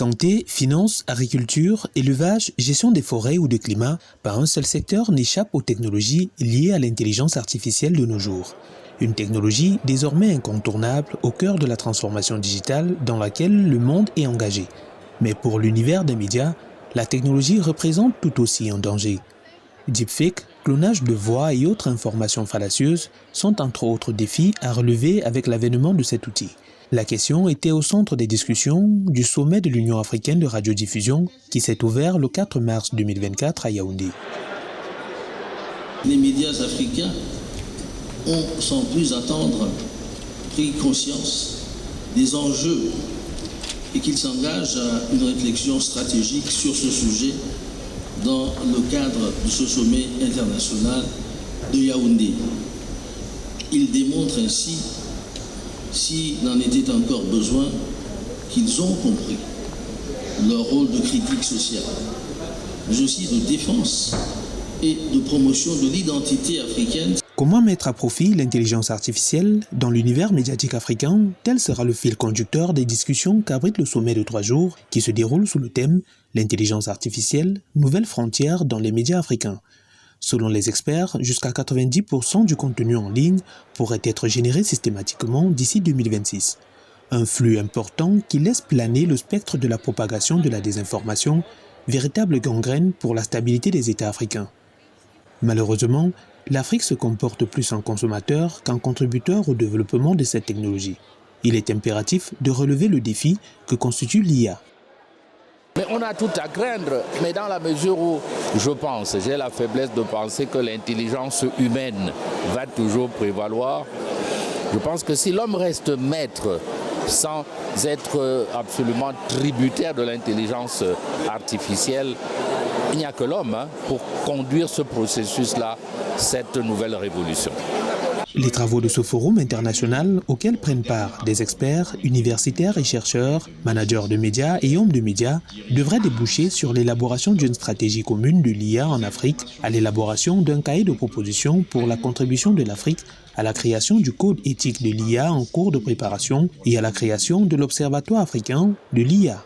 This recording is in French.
Santé, finances, agriculture, élevage, gestion des forêts ou du climat, pas un seul secteur n'échappe aux technologies liées à l'intelligence artificielle de nos jours. Une technologie désormais incontournable au cœur de la transformation digitale dans laquelle le monde est engagé. Mais pour l'univers des médias, la technologie représente tout aussi un danger. Deepfake, clonage de voix et autres informations fallacieuses sont entre autres défis à relever avec l'avènement de cet outil. La question était au centre des discussions du sommet de l'Union africaine de radiodiffusion qui s'est ouvert le 4 mars 2024 à Yaoundé. Les médias africains ont, sans plus attendre, pris conscience des enjeux et qu'ils s'engagent à une réflexion stratégique sur ce sujet dans le cadre de ce sommet international de Yaoundé. Ils démontrent ainsi, s'il en était encore besoin, qu'ils ont compris leur rôle de critique sociale, mais aussi de défense et de promotion de l'identité africaine. Comment mettre à profit l'intelligence artificielle dans l'univers médiatique africain? Tel sera le fil conducteur des discussions qu'abrite le sommet de 3 jours qui se déroule sous le thème « L'intelligence artificielle, nouvelles frontières dans les médias africains ». Selon les experts, jusqu'à 90% du contenu en ligne pourrait être généré systématiquement d'ici 2026. Un flux important qui laisse planer le spectre de la propagation de la désinformation, véritable gangrène pour la stabilité des États africains. Malheureusement, l'Afrique se comporte plus en consommateur qu'en contributeur au développement de cette technologie. Il est impératif de relever le défi que constitue l'IA. Mais on a tout à craindre, mais dans la mesure où j'ai la faiblesse de penser que l'intelligence humaine va toujours prévaloir. Je pense que si l'homme reste maître sans être absolument tributaire de l'intelligence artificielle, il n'y a que l'homme pour conduire ce processus-là, cette nouvelle révolution. Les travaux de ce forum international auxquels prennent part des experts, universitaires et chercheurs, managers de médias et hommes de médias devraient déboucher sur l'élaboration d'une stratégie commune de l'IA en Afrique, à l'élaboration d'un cahier de propositions pour la contribution de l'Afrique à la création du code éthique de l'IA en cours de préparation et à la création de l'Observatoire africain de l'IA.